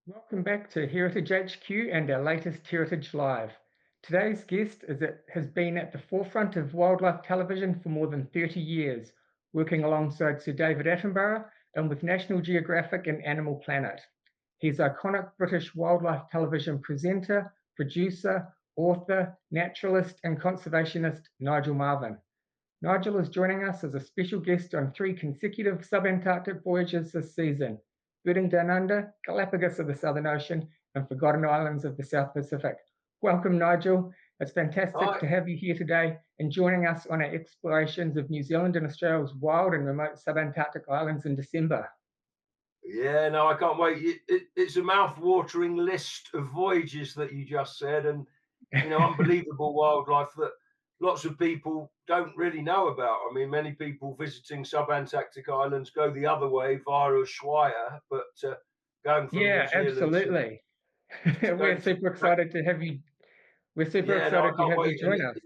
Welcome back to Heritage HQ and our latest Heritage Live. Today's guest has been at the forefront of wildlife television for more than 30 years, working alongside Sir David Attenborough and with National Geographic and Animal Planet. He's iconic British wildlife television presenter, producer, author, naturalist, and conservationist Nigel Marven. Nigel is joining us as a special guest on three consecutive subantarctic voyages this season, birding down under, Galapagos of the Southern Ocean, and Forgotten Islands of the South Pacific. Welcome, Nigel. It's fantastic Hi. to have you here today and joining us on our explorations of New Zealand and Australia's wild and remote subantarctic islands in December. Yeah, no, I can't wait. It's a mouth-watering list of voyages that you just said, and unbelievable wildlife that lots of people don't really know about. I mean, many people visiting subantarctic islands go the other way via Ushuaia, but going from New Yeah, Zealand absolutely. to We're going to super excited to have you. We're super yeah, no, I excited to can't have you wait. And join us.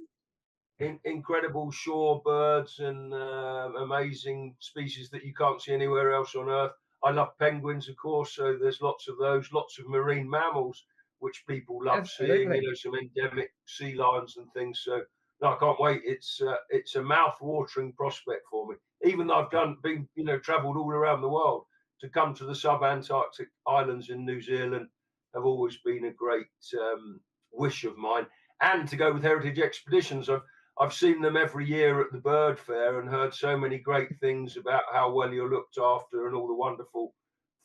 incredible shore birds and amazing species that you can't see anywhere else on Earth. I love penguins, of course, so there's lots of those, lots of marine mammals which people love seeing. Absolutely. Some endemic sea lions and things. So no, I can't wait. It's a mouth-watering prospect for me. Even though I've been travelled all around the world, to come to the subantarctic islands in New Zealand have always been a great wish of mine. And to go with Heritage Expeditions, I've seen them every year at the bird fair and heard so many great things about how well you're looked after and all the wonderful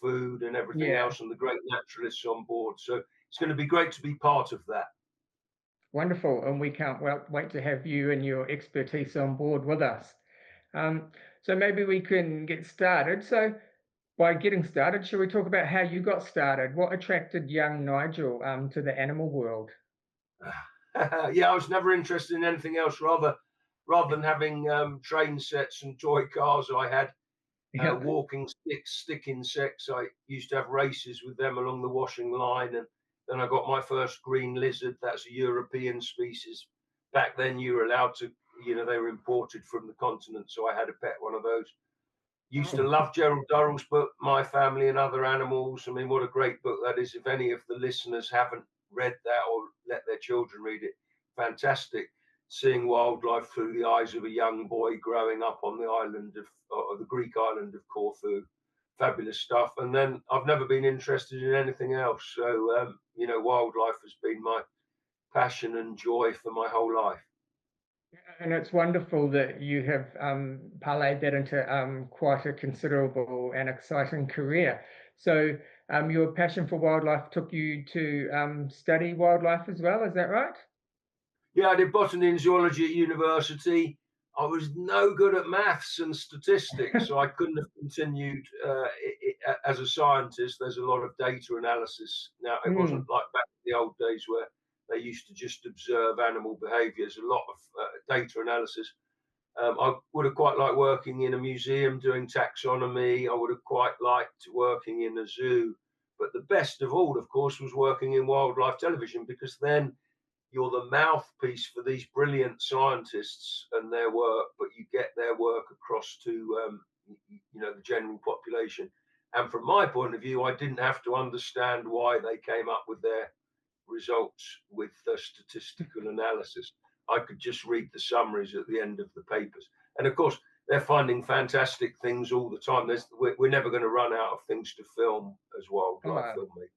food and everything Yeah. else and the great naturalists on board. So it's going to be great to be part of that. Wonderful, and we can't wait to have you and your expertise on board with us. Um, so maybe we can get started. So by getting started, shall we talk about how you got started? What attracted young Nigel to the animal world? Yeah, I was never interested in anything else rather than having train sets and toy cars. I had Yeah. walking sticks, stick insects. I used to have races with them along the washing line, and then I got my first green lizard. That's a European species. Back then, you were allowed to, they were imported from the continent, so I had a pet one of those. Used to Oh, love Gerald Durrell's book, My Family and Other Animals. I mean, what a great book that is. If any of the listeners haven't read that or let their children read it, fantastic. Seeing wildlife through the eyes of a young boy growing up on the island of the Greek island of Corfu. Fabulous stuff. And then I've never been interested in anything else. So, wildlife has been my passion and joy for my whole life. and it's wonderful that you have parlayed that into quite a considerable and exciting career. So your passion for wildlife took you to study wildlife as well, is that right? Yeah, I did botany and zoology at university. I was no good at maths and statistics, so I couldn't have continued as a scientist. There's a lot of data analysis. Now, it wasn't Mm, like back in the old days where they used to just observe animal behaviors, a lot of data analysis. I would have quite liked working in a museum doing taxonomy. I would have quite liked working in a zoo. But the best of all, of course, was working in wildlife television because then you're the mouthpiece for these brilliant scientists and their work, but you get their work across to the general population. And from my point of view, I didn't have to understand why they came up with their results with the statistical analysis. I could just read the summaries at the end of the papers. And of course, they're finding fantastic things all the time. We're never going to run out of things to film as wildlife oh, filmmakers.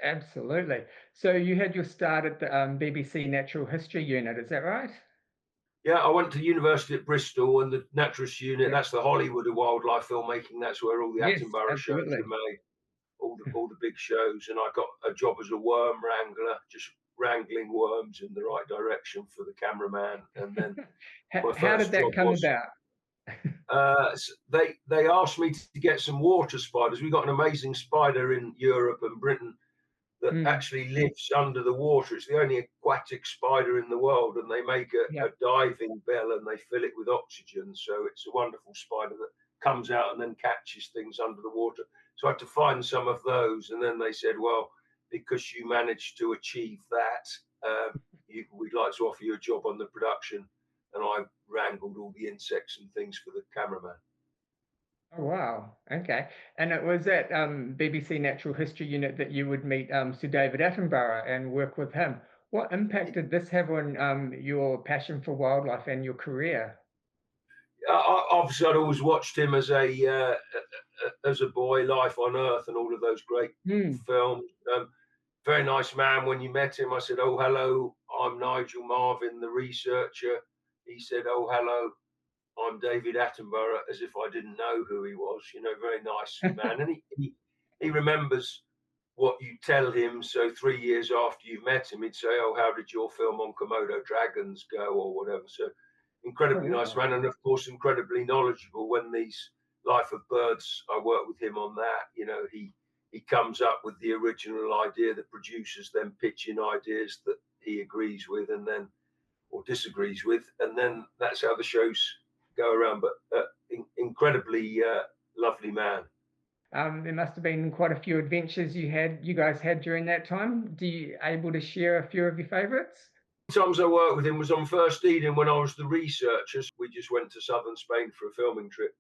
absolutely. So you had your start at the BBC Natural History Unit, is that right? Yeah, I went to university at Bristol and the Naturalist Unit. Yeah. That's the Hollywood of wildlife filmmaking. That's where all the Yes, Attenborough shows absolutely. were made, all the big shows. And I got a job as a worm wrangler, just wrangling worms in the right direction for the cameraman. And then my How did first that job come was about? they asked me to get some water spiders. We got an amazing spider in Europe and Britain that Mm, actually lives under the water. It's the only aquatic spider in the world, and they make yeah. a diving bell and they fill it with oxygen. So it's a wonderful spider that comes out and then catches things under the water. So I had to find some of those, and then they said, well, because you managed to achieve that, we'd like to offer you a job on the production. And I wrangled all the insects and things for the cameraman. Oh, wow. Okay. And it was at BBC Natural History Unit that you would meet Sir David Attenborough and work with him. What impact did this have on your passion for wildlife and your career? Obviously, I'd always watched him as a boy, Life on Earth, and all of those great Hmm. films. Very nice man. When you met him, I said, "Oh, hello, I'm Nigel Marven, the researcher." He said, "Oh, hello, I'm David Attenborough," as if I didn't know who he was. You know, very nice man, and he remembers what you tell him. So 3 years after you met him, he'd say, "Oh, how did your film on Komodo dragons go?" or whatever. So Oh, incredibly nice wow. man, and of course incredibly knowledgeable. When these Life of Birds, I work with him on that. You know, he comes up with the original idea. The producers then pitch in ideas that he agrees with, and then or disagrees with, and then that's how the shows go around. But incredibly lovely man. There must have been quite a few adventures you guys had during that time. Do you able to share a few of your favorites? Times I worked with him was on First Eden when I was the researcher. We just went to southern Spain for a filming trip.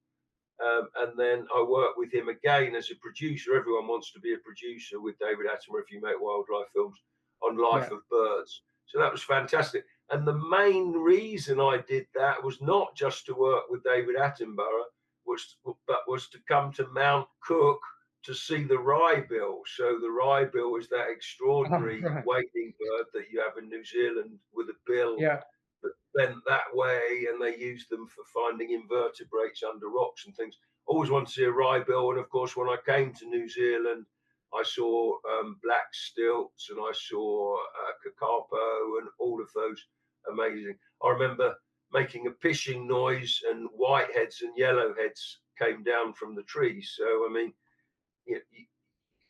And then I worked with him again as a producer. Everyone wants to be a producer with David Attenborough if you make wildlife films on Life Yeah. of Birds. So that was fantastic. And the main reason I did that was not just to work with David Attenborough, but was to come to Mount Cook to see the wrybill. So the wrybill is that Oh, extraordinary right. wading bird that you have in New Zealand with a bill Yeah. that bent that way, and they use them for finding invertebrates under rocks and things. Always wanted to see a wrybill, and of course, when I came to New Zealand, I saw black stilts and I saw kakapo and all of those amazing. I remember making a pishing noise, and whiteheads and yellowheads came down from the trees. So I mean, you,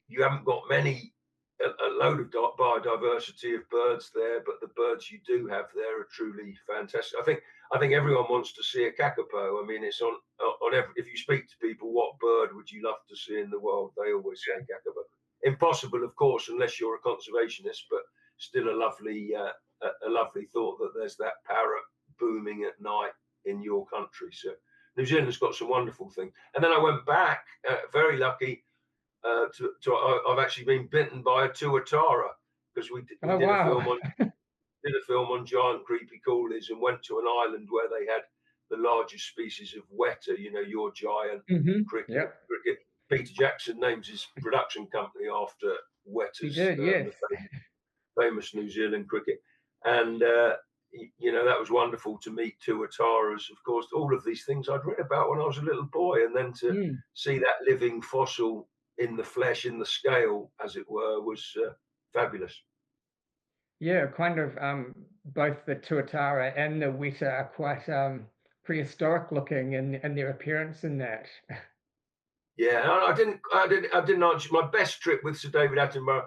you haven't got a load of biodiversity of birds there, but the birds you do have there are truly fantastic. I think everyone wants to see a kakapo. I mean, it's on every. If you speak to people, what bird would you love to see in the world? They always say kakapo. Impossible, of course, unless you're a conservationist, but still a lovely thought that there's that parrot booming at night in your country. So New Zealand's got some wonderful things. And then I went back, very lucky I've actually been bitten by a tuatara because we Oh, did a wow. film on giant creepy coolies and went to an island where they had the largest species of weta. You know, your giant cricket. Yep. Cricket. Peter Jackson names his production company after He wetas, did, yes. the famous New Zealand cricket, and you know that was wonderful to meet tuataras. Of course, all of these things I'd read about when I was a little boy, and then to Mm. see that living fossil in the flesh, in the scale, as it were, was fabulous. Yeah, kind of, both the tuatara and the weta are quite, prehistoric looking in their appearance in that. Yeah, I didn't answer. My best trip with Sir David Attenborough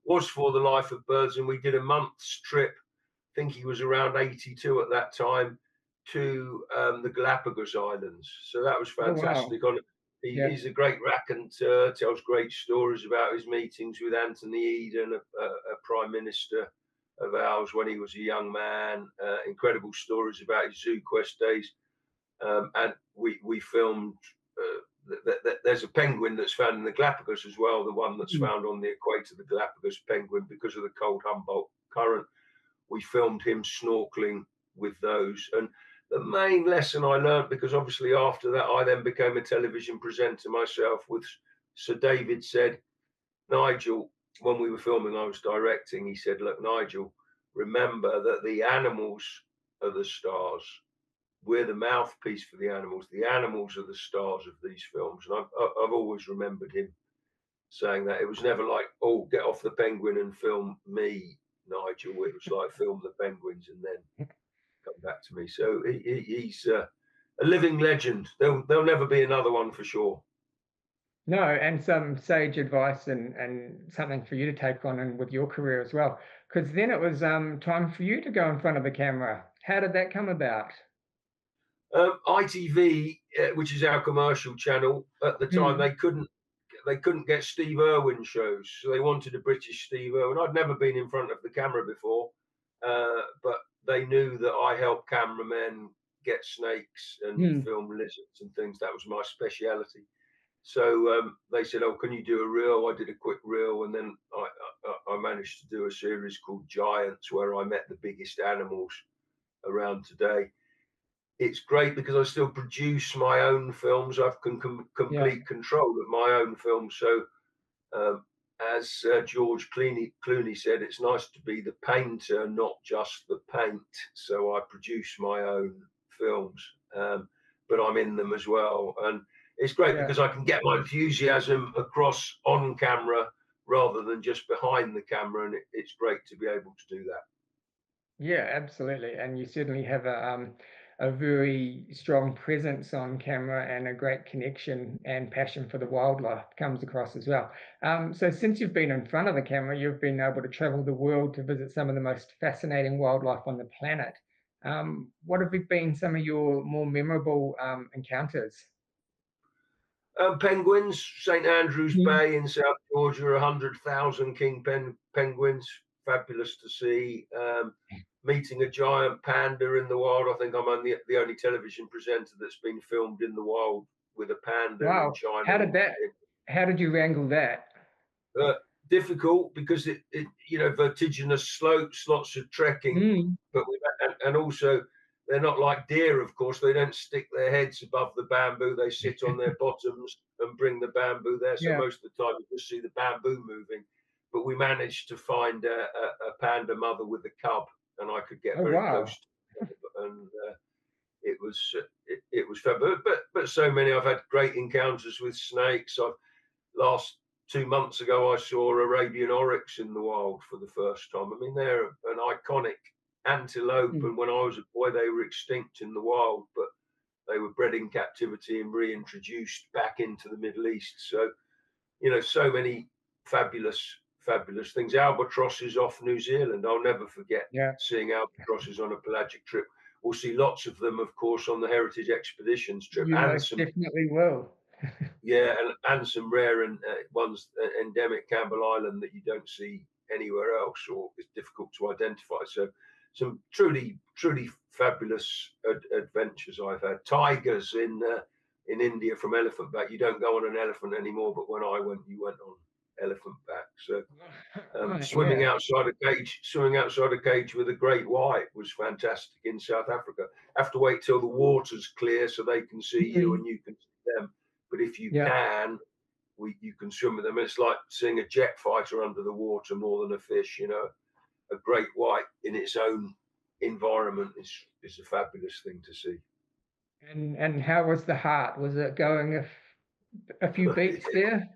was for the Life of Birds, and we did a month's trip. I think he was around 82 at that time to the Galapagos Islands. So that was Oh, wow. fantastic. Yeah. He's a great raconteur, tells great stories about his meetings with Anthony Eden, a prime minister of ours when he was a young man. Incredible stories about his zoo quest days. And we filmed. There's a penguin that's found in the Galapagos as well, the one that's Mm. found on the equator, the Galapagos penguin, because of the cold Humboldt current. We filmed him snorkeling with those. And the main lesson I learned, because obviously after that, I then became a television presenter myself, with Sir David said, Nigel, when we were filming, I was directing, he said, look, Nigel, remember that the animals are the stars. We're the mouthpiece for the animals. The animals are the stars of these films. And I've always remembered him saying that. It was never like, oh, get off the penguin and film me, Nigel. It was like, film the penguins and then come back to me. So he's a living legend. There'll never be another one for sure. No, and some sage advice and something for you to take on and with your career as well. Because then it was, time for you to go in front of the camera. How did that come about? ITV, which is our commercial channel, at the time Mm. they couldn't get Steve Irwin shows, so they wanted a British Steve Irwin. I'd never been in front of the camera before, but they knew that I help cameramen get snakes and Mm. film lizards and things. That was my speciality. So they said, "Oh, can you do a reel?" I did a quick reel, and then I managed to do a series called Giants, where I met the biggest animals around today. It's great because I still produce my own films. I've Yeah. complete control of my own films. So, um, as George Clooney said, it's nice to be the painter, not just the paint. So I produce my own films, but I'm in them as well. And it's great Yeah. because I can get my enthusiasm across on camera rather than just behind the camera. And it's great to be able to do that. Yeah, absolutely. And you certainly have a very strong presence on camera and a great connection and passion for the wildlife comes across as well. So since you've been in front of the camera, you've been able to travel the world to visit some of the most fascinating wildlife on the planet. What have been some of your more memorable encounters? Penguins, St Andrews Mhm. Bay in South Georgia, 100,000 penguins, fabulous to see. Meeting a giant panda in the wild. I think I'm the only television presenter that's been filmed in the wild with a panda in Wow. China. How did that, how did you wrangle that? Uh, Difficult because it vertiginous slopes, lots of trekking, Mm, but and also they're not like deer, of course. They don't stick their heads above the bamboo. They sit on their bottoms and bring the bamboo there. So yeah. most of the time you just see the bamboo moving. But we managed to find a panda mother with a cub, and I could get Oh, very close wow. to them, and it was fun. But so many. I've had great encounters with snakes. I've last 2 months ago, I saw Arabian oryx in the wild for the first time. I mean, they're an iconic antelope, Mm, and when I was a boy, they were extinct in the wild, but they were bred in captivity and reintroduced back into the Middle East. So, so many fabulous, fabulous things. Albatrosses off New Zealand. I'll never forget yeah, seeing albatrosses on a pelagic trip. We'll see lots of them, of course, on the Heritage Expeditions trip, you and most some definitely will. yeah, and some rare and ones endemic Campbell Island that you don't see anywhere else, or it's difficult to identify. So, some truly fabulous adventures I've had. Tigers in India from elephant back. You don't go on an elephant anymore, but when I went, you went on elephant back. So, Right, swimming yeah. outside a cage with a great white was fantastic in South Africa. Have to wait till the water's clear so they can see you Mm, and you can see them. But if you yeah. can, you can swim with them. It's like seeing a jet fighter under the water more than a fish. A great white in its own environment is a fabulous thing to see. And how was the heart? Was it going a few beats there?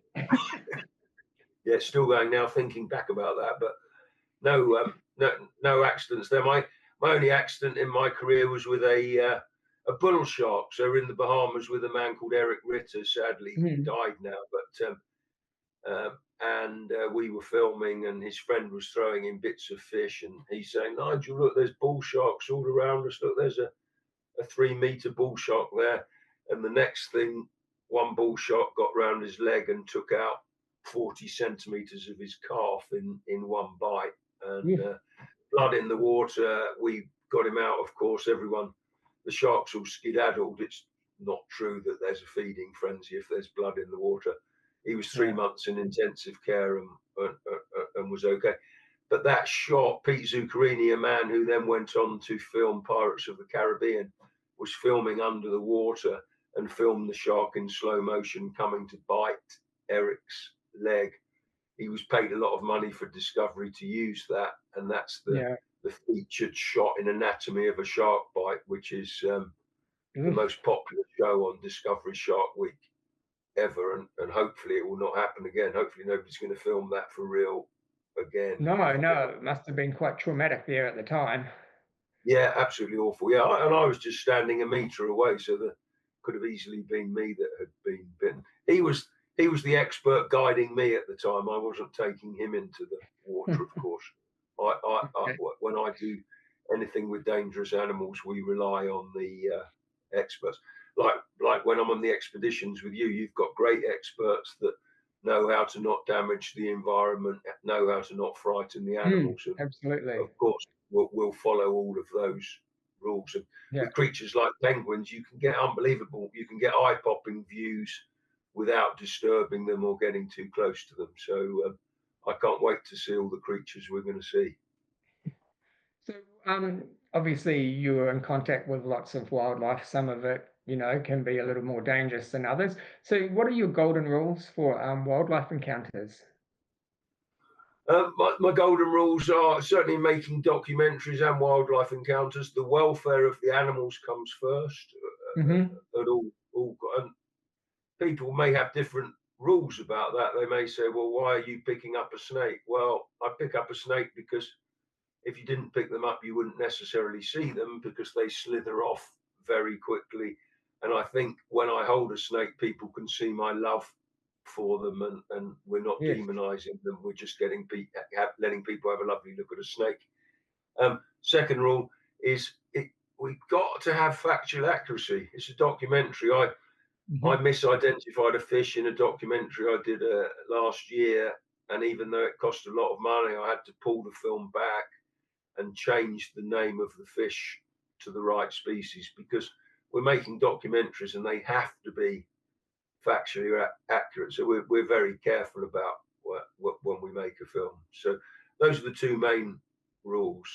Yeah, still going now thinking back about that, but no accidents there. My only accident in my career was with a bull shark. So we're in the Bahamas with a man called Eric Ritter. Sadly, he Mm, died now, but and we were filming, and his friend was throwing in bits of fish, and he's saying, "Nigel, look, there's bull sharks all around us. Look, there's a 3 meter bull shark there." And the next thing, one bull shark got round his leg and took out 40 centimeters of his calf in one bite, and oof, blood in the water. We got him out, of course. The sharks all skedaddled. It's not true that there's a feeding frenzy if there's blood in the water. He was three yeah, months in intensive care and was okay. But that shot, Pete Zuccarini, a man who then went on to film Pirates of the Caribbean, was filming under the water and filmed the shark in slow motion coming to bite Eric's leg. He was paid a lot of money for Discovery to use that, and that's yeah. the featured shot in Anatomy of a Shark Bite, which is the Oof. most popular show on Discovery Shark Week ever, and hopefully it will not happen again. Hopefully nobody's going to film that for real again. No, no, it must have been quite traumatic there at the time. Yeah, absolutely awful. Yeah, and I was just standing a meter away, so that could have easily been me that had been bitten. He was the expert guiding me at the time. I wasn't taking him into the water, of course. Okay. When I do anything with dangerous animals, we rely on the experts. Like when I'm on the expeditions with you, you've got great experts that know how to not damage the environment, know how to not frighten the Mm, animals, and absolutely. of course we'll follow all of those rules. And Yeah. with creatures like penguins, you can get eye-popping views without disturbing them or getting too close to them. So I can't wait to see all the creatures we're going to see. So, obviously, you're in contact with lots of wildlife. Some of it, can be a little more dangerous than others. So, what are your golden rules for wildlife encounters? My golden rules are certainly making documentaries and wildlife encounters. The welfare of the animals comes first. Hmm. At all, and people may have different rules about that. They may say, "Well, why are you picking up a snake?" Well, I pick up a snake because if you didn't pick them up, you wouldn't necessarily see them because they slither off very quickly. And I think when I hold a snake, people can see my love for them, and we're not Yes. demonizing them. We're just letting people have a lovely look at a snake. Second rule is we've got to have factual accuracy. It's a documentary. I Hmm. misidentified a fish in a documentary I did last year, and even though it cost a lot of money, I had to pull the film back and change the name of the fish to the right species because we're making documentaries and they have to be factually accurate. So we're very careful about when we make a film. So those are the two main rules.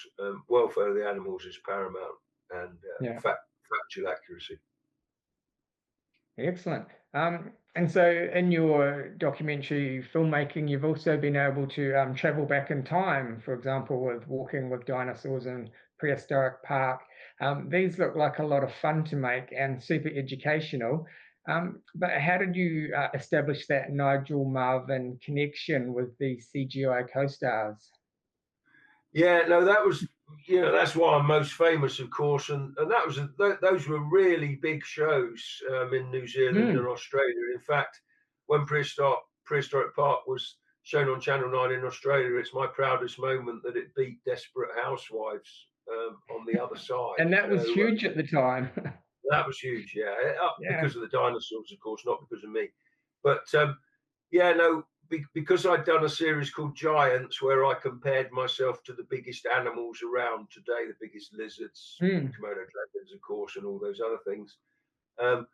Welfare of the animals is paramount, and Yeah. factual accuracy. Excellent. And so, in your documentary filmmaking, you've also been able to travel back in time, for example, with walking with dinosaurs in prehistoric park. These look like a lot of fun to make and super educational. But how did you establish that Nigel Marven connection with the CGI co-stars? Yeah, no, that was, that's why I'm most famous, of course, and those were really big shows in New Zealand and Mm. Australia. In fact, when Prehistoric Park was shown on Channel 9 in Australia, it's my proudest moment that it beat Desperate Housewives on the other side. And that was So huge at the time. that was huge, yeah, Yeah. because of the dinosaurs, of course, not because of me. But yeah, no, because I'd done a series called Giants where I compared myself to the biggest animals around today, the biggest lizards, Mm. Komodo dragons, of course, and all those other things. Um,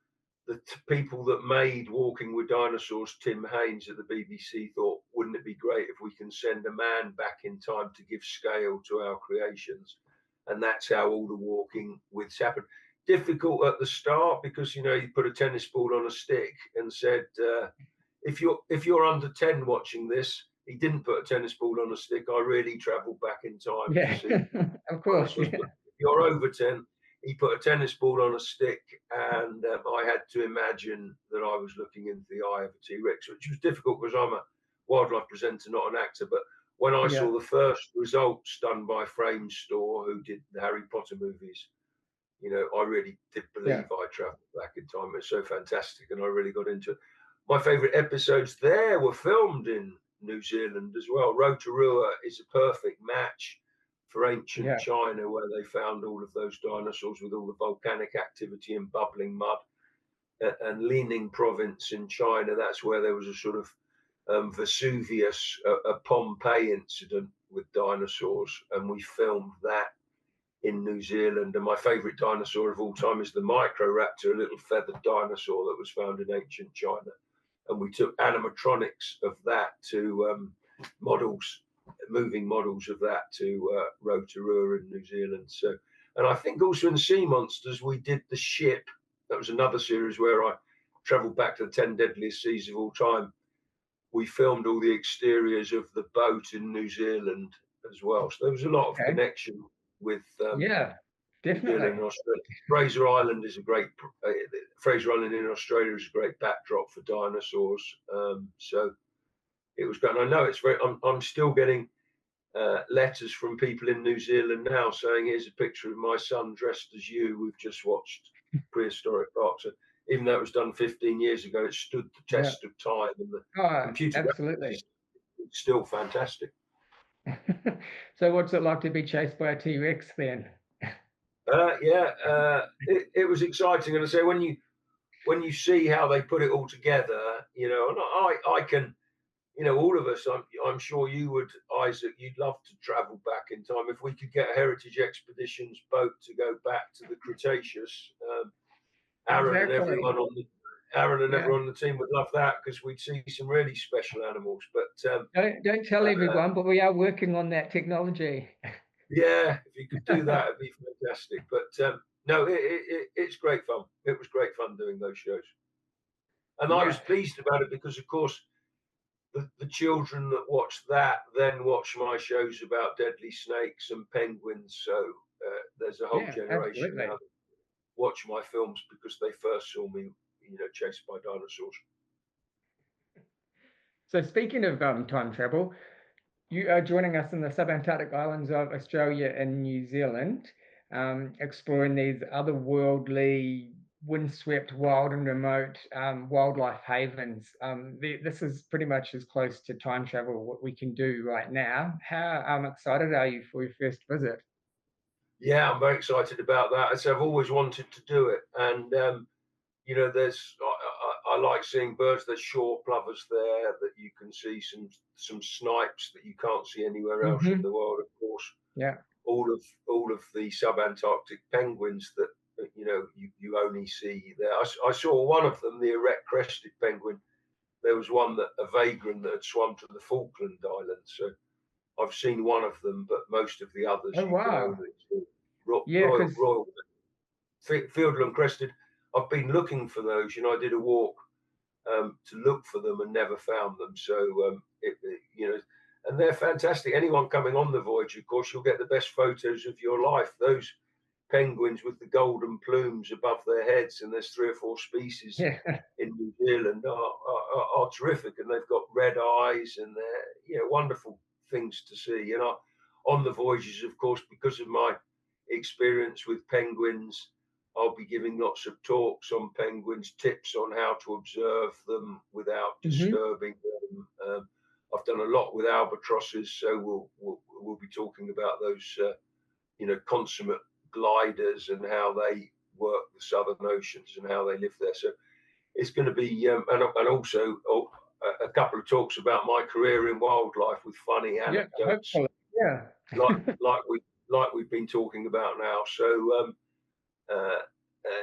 the people that made Walking with Dinosaurs, Tim Haynes at the BBC, thought, wouldn't it be great if we can send a man back in time to give scale to our creations? And that's how all the walking withs happened. Difficult at the start because you put a tennis ball on a stick and said, if you're under 10 watching this, he didn't put a tennis ball on a stick. I really travelled back in time to Yeah. see Of course. dinosaurs. Yeah. But if you're over 10, he put a tennis ball on a stick, and I had to imagine that I was looking into the eye of a T-Rex, which was difficult because I'm a wildlife presenter, not an actor. But when I Yeah. saw the first results done by Frame Store, who did the Harry Potter movies, I really did Yeah. believe I travelled back in time. It's so fantastic, and I really got into it. My favourite episodes there were filmed in New Zealand as well. Rotorua is a perfect match for ancient Yeah. China, where they found all of those dinosaurs with all the volcanic activity and bubbling mud. And Lining province in China, that's where there was a sort of Vesuvius, a Pompeii incident with dinosaurs, and we filmed that in New Zealand. And my favourite dinosaur of all time is the Microraptor, a little feathered dinosaur that was found in ancient China. And we took animatronics of that to models, moving models of that to Rotorua in New Zealand. So, and I think also in Sea Monsters, we did the ship. That was another series where I travelled back to the 10 deadliest seas of all time. We filmed all the exteriors of the boat in New Zealand as well. So there was a lot of Okay. connection with Yeah, New Zealand definitely. and Australia. Fraser Island is a great. Fraser Island in Australia is a great backdrop for dinosaurs. So it was great. And I know it's very. I'm still getting letters from people in New Zealand now saying, "Here's a picture of my son dressed as you. We've just watched Prehistoric Park." So even though it was done 15 years ago, it stood the Yeah. test of time, and the Oh, computer graphics absolutely. is still fantastic. So what's it like to be chased by a T-Rex then? Yeah, it was exciting, and I say when you see how they put it all together, and I can, all of us, I'm sure you would, Isaac, you'd love to travel back in time. If we could get a Heritage Expeditions boat to go back to the Cretaceous, Aaron and Exactly. everyone on the Aaron and Yeah. everyone on the team would love that, because we'd see some really special animals. But Don't tell uh, everyone, but we are working on that technology. yeah, if you could do that, it'd be fantastic. But no, it's great fun. It was great fun doing those shows, and I was Yeah. pleased about it because, of course, the children that watch that then watch my shows about deadly snakes and penguins. So there's a whole Yeah, generation now absolutely. that watch my films because they first saw me, chased by dinosaurs. So speaking of time travel, you are joining us in the subantarctic islands of Australia and New Zealand, exploring these otherworldly, windswept, wild and remote wildlife havens. This is pretty much as close to time travel what we can do right now. How excited are you for your first visit? Yeah, I'm very excited about that. As I've always wanted to do it, and there's I like seeing birds. There's shore plovers there that you can see, some snipes that you can't see anywhere else in Hmm. the world. Of course, Yeah. all of the subantarctic penguins that you only see there. I saw one of them, the erect crested penguin. There was one, that a vagrant, that had swum to the Falkland Islands. So I've seen one of them, but most of the others Oh you can wow. only see. Yeah, because Royal Fiordland crested. I've been looking for those. I did a walk to look for them and never found them. So and they're fantastic. Anyone coming on the voyage, of course, you'll get the best photos of your life. Those penguins with the golden plumes above their heads, and there's 3 or 4 species yeah. in New Zealand, are terrific, and they've got red eyes, and they're wonderful things to see. On the voyages, of course, because of my experience with penguins, I'll be giving lots of talks on penguins, tips on how to observe them without Hmm. disturbing them. I've done a lot with albatrosses, so we'll be talking about those, consummate gliders, and how they work the southern oceans and how they live there. So it's going to be, and also a couple of talks about my career in wildlife with funny Yeah, anecdotes, hopefully. Yeah. like like we like we've been talking about now. So uh,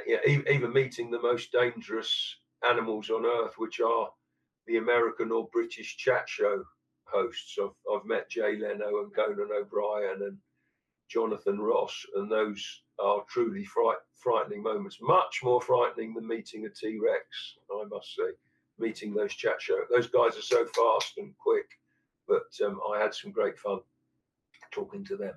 yeah, even meeting the most dangerous animals on Earth, which are the American or British chat show hosts. I've met Jay Leno and Conan O'Brien and Jonathan Ross, and those are truly frightening moments. Much more frightening than meeting a T Rex, I must say. Meeting those chat show, those guys are so fast and quick, but I had some great fun talking to them.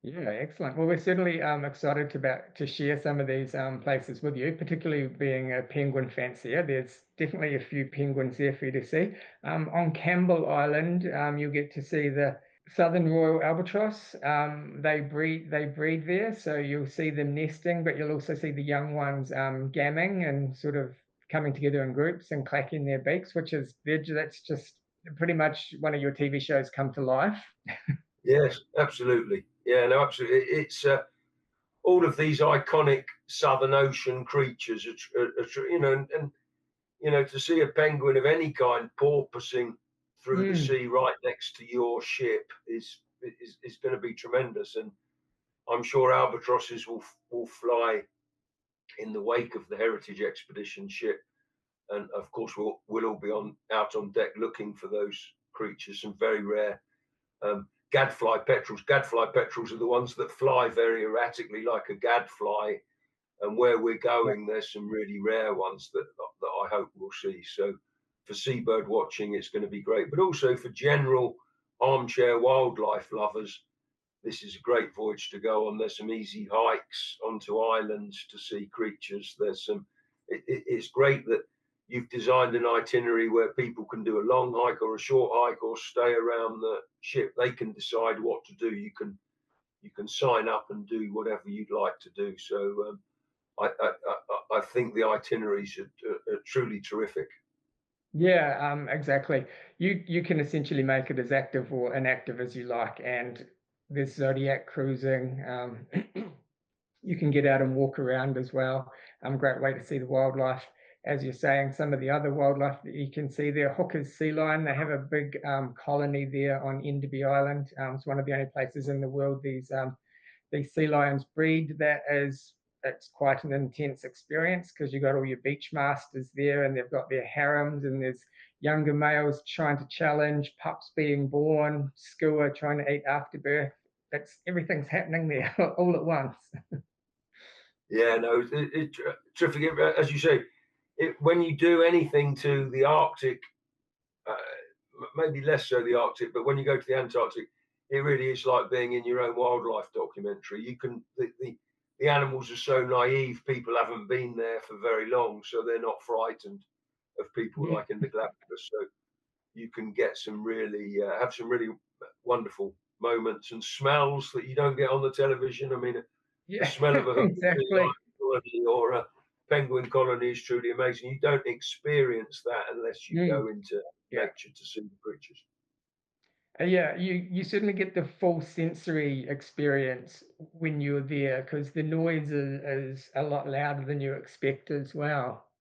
Yeah, excellent. Well, we're certainly excited to share some of these places with you, particularly being a penguin fancier. There's definitely a few penguins there for you to see. On Campbell Island, you'll get to see the southern royal albatross. They breed there, so you'll see them nesting, but you'll also see the young ones gamming and sort of coming together in groups and clacking their beaks, that's just pretty much one of your TV shows come to life. Yes, absolutely. Yeah, no, absolutely. It's all of these iconic Southern Ocean creatures, and to see a penguin of any kind porpoising through the Mm. sea right next to your ship is going to be tremendous. And I'm sure albatrosses will fly in the wake of the Heritage Expedition ship, and of course we'll all be out on deck looking for those creatures. Some very rare gadfly petrels. Gadfly petrels are the ones that fly very erratically, like a gadfly. And where we're Yeah. going, there's some really rare ones that I hope we'll see. So for seabird watching, it's going to be great, but also for general armchair wildlife lovers, this is a great voyage to go on. There's some easy hikes onto islands to see creatures. It's great that you've designed an itinerary where people can do a long hike or a short hike or stay around the ship. They can decide what to do. You can sign up and do whatever you'd like to do. So I think the itineraries are truly terrific. Yeah, exactly. You can essentially make it as active or inactive as you like, and there's zodiac cruising. You can get out and walk around as well. Great way to see the wildlife. as you're saying, some of the other wildlife that you can see there. Hooker's sea lion, they have a big colony there on Enderby Island. It's one of the only places in the world these sea lions breed. It's quite an intense experience because you've got all your beach masters there and they've got their harems and there's younger males trying to challenge, pups being born, skua trying to eat afterbirth. Everything's happening there all at once. Yeah, no, terrific. As you say, when you do anything to the Arctic, uh, maybe less so the Arctic, but when you go to the Antarctic, it really is like being in your own wildlife documentary. You can the animals are so naive. People haven't been there for very long, so they're not frightened of people Yeah, like in the Galapagos. So you can get some really have some really wonderful moments and smells that you don't get on the television. I mean, the yeah, smell of a hook exactly. colony or a penguin colony is truly amazing. You don't experience that unless you Mm, go into yeah. nature to see the creatures. Yeah, you certainly get the full sensory experience when you're there because the noise is a lot louder than you expect as well.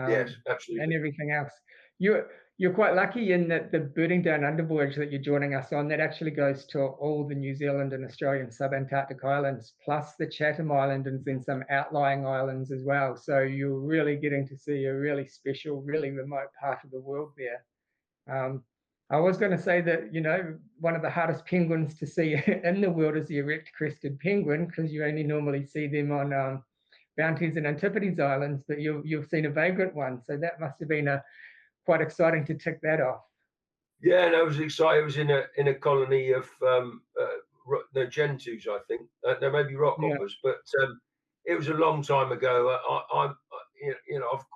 Yes, um, and absolutely. everything else. You're quite lucky in that the Birding Down Under voyage that you're joining us on, that actually goes to all the New Zealand and Australian subantarctic islands, plus the Chatham Islands and then some outlying islands as well. So you're really getting to see a really special, really remote part of the world there. Um, I was going to say that, one of the hardest penguins to see in the world is the erect crested penguin, because you only normally see them on Bounties and Antipodes Islands, but you've seen a vagrant one. So that must have been quite exciting to tick that off. Yeah, no, it was exciting. It was in a colony of no gentoos, I think. No, maybe Yeah, rockhoppers, but it was a long time ago. I'm,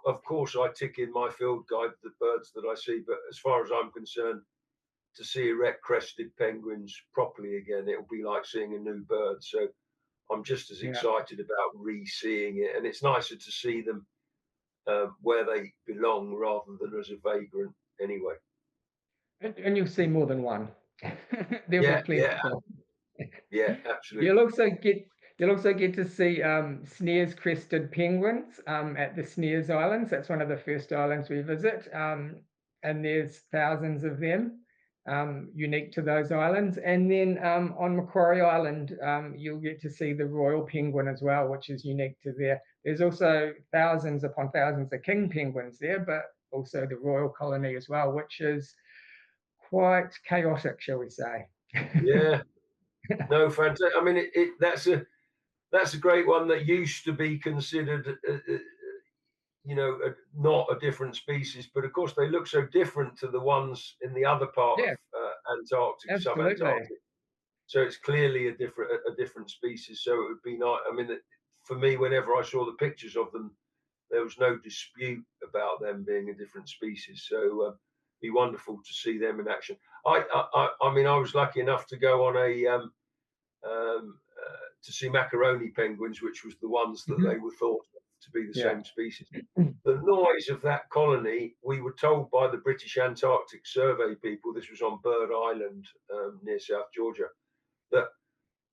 of course, I tick in my field guide the birds that I see, but as far as I'm concerned, to see erect crested penguins properly again, it'll be like seeing a new bird. So I'm just as yeah. excited about re-seeing it, and it's nicer to see them where they belong rather than as a vagrant. Anyway, And you'll see more than one. There'll be yeah, yeah, plentiful. yeah, You'll absolutely. also get you'll also get to see snares crested penguins at the Snares Islands. That's one of the first islands we visit, and there's thousands of them, unique to those islands. And then on Macquarie Island, you'll get to see the royal penguin as well, which is unique to there. There's also thousands upon thousands of king penguins there, but also the royal colony as well, which is quite chaotic, shall we say? Yeah, no, fantastic. I mean, that's a great one that used to be considered, not a different species, but of course they look so different to the ones in the other part of Yeah, Antarctic, absolutely. Subantarctic. So it's clearly a different species. So it would be nice. I mean, for me, whenever I saw the pictures of them, there was no dispute about them being a different species. So be wonderful to see them in action. I mean, I was lucky enough to go on to see macaroni penguins, which was the ones that Mhm. they were thought to be the Yeah. same species. The noise of that colony, we were told by the British Antarctic Survey people, this was on Bird Island near South Georgia, that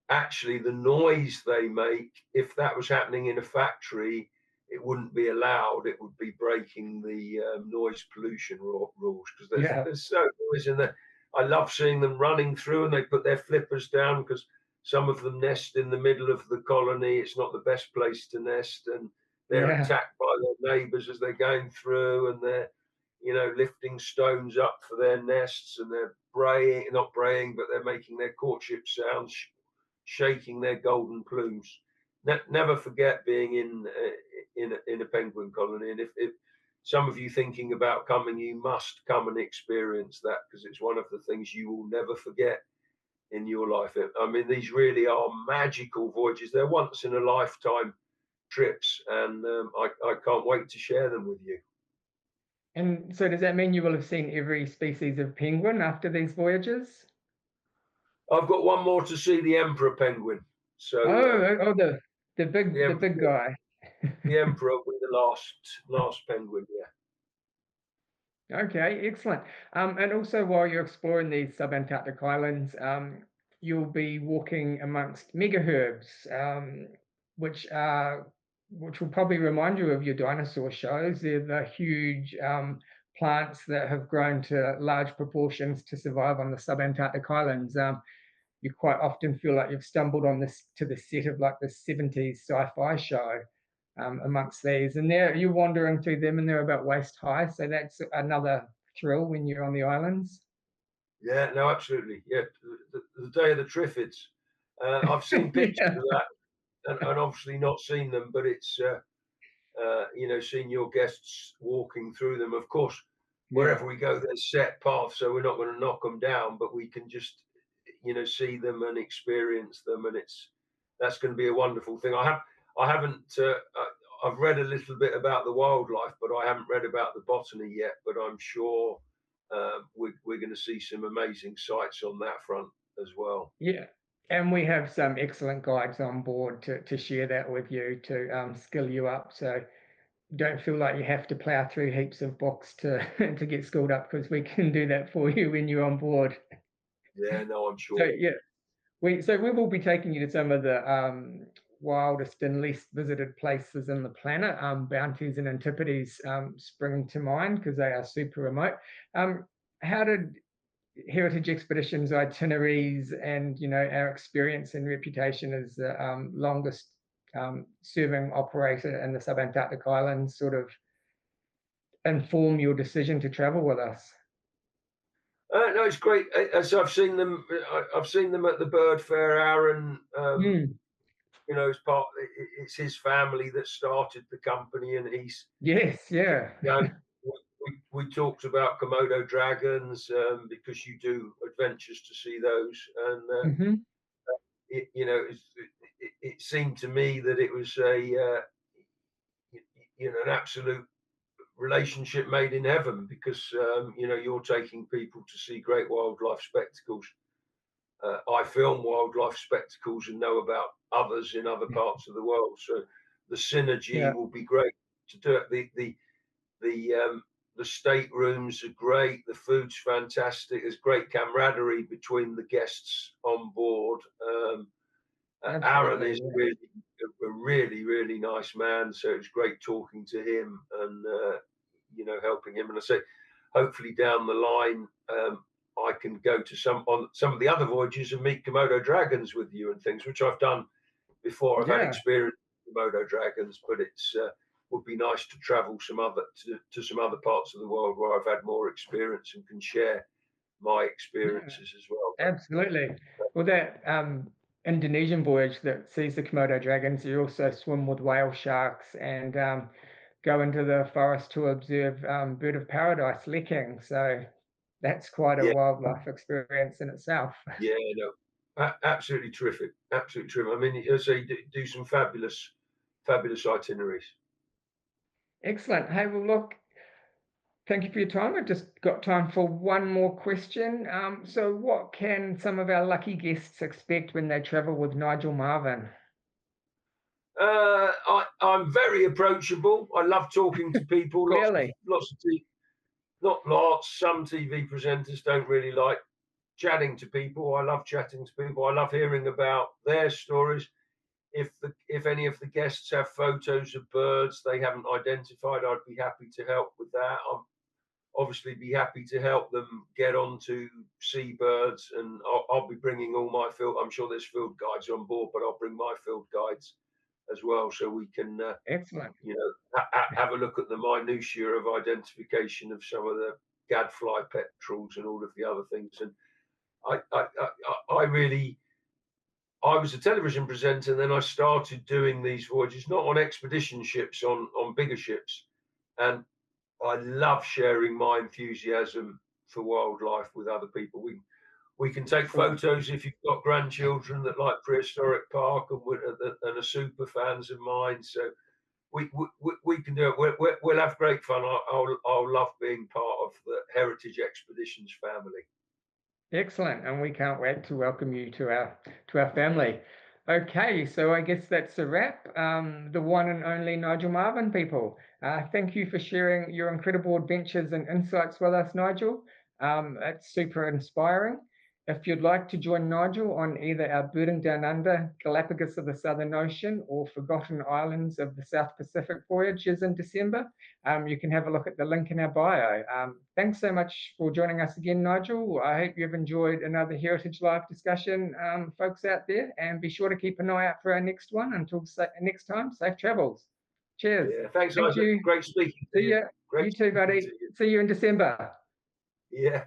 actually the noise they make, if that was happening in a factory, it wouldn't be allowed. It would be breaking the noise pollution rules because Yeah. there's so noise in there. I love seeing them running through and they put their flippers down because some of them nest in the middle of the colony. It's not the best place to nest, and they're Yeah. attacked by their neighbours as they're going through, and they're lifting stones up for their nests, and they're braying, not braying, but they're making their courtship sounds, shaking their golden plumes. Never forget being in a penguin colony, and if some of you thinking about coming, you must come and experience that because it's one of the things you will never forget in your life. I mean, these really are magical voyages. They're once in a lifetime trips, and I can't wait to share them with you. And so does that mean you will have seen every species of penguin after these voyages? I've got one more to see, the emperor penguin. So Oh, the the big the emperor, big guy. the emperor will be the last penguin. Yeah. Okay, excellent. And also while you're exploring these subantarctic islands, you'll be walking amongst megaherbs, which are which will probably remind you of your dinosaur shows. They're the huge plants that have grown to large proportions to survive on the subantarctic islands. You quite often feel like you've stumbled on this to the set of like the 70s sci-fi show amongst these. And there you're wandering through them and they're about waist high. So that's another thrill when you're on the islands. Yeah, no, absolutely. Yeah, the day of the Triffids. I've seen pictures Yeah, of that, and obviously not seen them, but it's seeing your guests walking through them. Of course, yeah, wherever we go, there's set paths, so we're not going to knock them down, but we can just see them and experience them, and that's going to be a wonderful thing. I haven't I've read a little bit about the wildlife, but I haven't read about the botany yet. But I'm sure we're going to see some amazing sights on that front as well. yeah. And we have some excellent guides on board to share that with you to skill you up. So don't feel like you have to plow through heaps of books to to get schooled up because we can do that for you when you're on board. Yeah, no, I'm So sure. yeah, we will be taking you to some of the wildest and least visited places in the planet. Bounties and Antipodes spring to mind because they are super remote. How did Heritage Expeditions itineraries and our experience and reputation as the longest serving operator in the subantarctic islands sort of inform your decision to travel with us? No, it's great. So I've seen them. I've seen them at the Bird Fair. Aaron, Mm, as part. It's his family that started the company, and he's yes, yeah. done. We talked about Komodo dragons because you do adventures to see those, and Hmm. it, you know, it seemed to me that it was an absolute relationship made in heaven because you're taking people to see great wildlife spectacles. I film wildlife spectacles and know about others in other parts of the world, so the synergy Yeah, will be great to do it. The staterooms are great. The food's fantastic. There's great camaraderie between the guests on board. Aaron absolutely. is Yeah. really nice man. So it's great talking to him and helping him. And I say, hopefully down the line, I can go to some of the other voyages and meet Komodo dragons with you and things, which I've done before. I've had Yeah. experience with Komodo dragons, but it's would be nice to travel to some other parts of the world where I've had more experience and can share my Yeah. experiences as well. Absolutely. Well, that Indonesian voyage that sees the Komodo dragons, you also swim with whale sharks and go into the forest to observe bird of paradise licking. So that's quite a Yeah, wildlife experience in itself. yeah, no, absolutely terrific, absolutely terrific. I mean, as I say, do some fabulous itineraries. Excellent. Hey, well, look, thank you for your time. I've just got time for one more question. So, what can some of our lucky guests expect when they travel with Nigel Marven? I'm very approachable. I love talking to people. Clearly. Lots of not lots. Some TV presenters don't really like chatting to people. I love chatting to people. I love hearing about their stories. If any of the guests have photos of birds they haven't identified, I'd be happy to help with that. I'm obviously be happy to help them get onto seabirds, and I'll be bringing all my field. I'm sure there's field guides on board, but I'll bring my field guides as well, so we can Excellent. have a look at the minutiae of identification of some of the gadfly petrels and all of the other things. And I really, I was a television presenter, and then I started doing these voyages, not on expedition ships, on bigger ships, and I love sharing my enthusiasm for wildlife with other people. We can take Excellent. photos if you've got grandchildren that like prehistoric park and are super fans of mine. So we can do it. We'll have great fun. I'll love being part of the Heritage Expeditions family. Excellent. And we can't wait to welcome you to our family. Okay, so I guess that's a wrap. The one and only Nigel Marvin, people. Thank you for sharing your incredible adventures and insights with us, Nigel. It's super inspiring. If you'd like to join Nigel on either our Birding Down Under, Galapagos of the Southern Ocean, or Forgotten Islands of the South Pacific voyages in December, you can have a look at the link in our bio. Thanks so much for joining us again, Nigel. I hope you've enjoyed another Heritage Live discussion, folks out there, and be sure to keep an eye out for our next one. Until next time, safe travels. Cheers. Yeah, thanks, Thank Isaac. you. Great speaking to See you. ya. Great You too, buddy. speaking to you. See you in December. Yeah.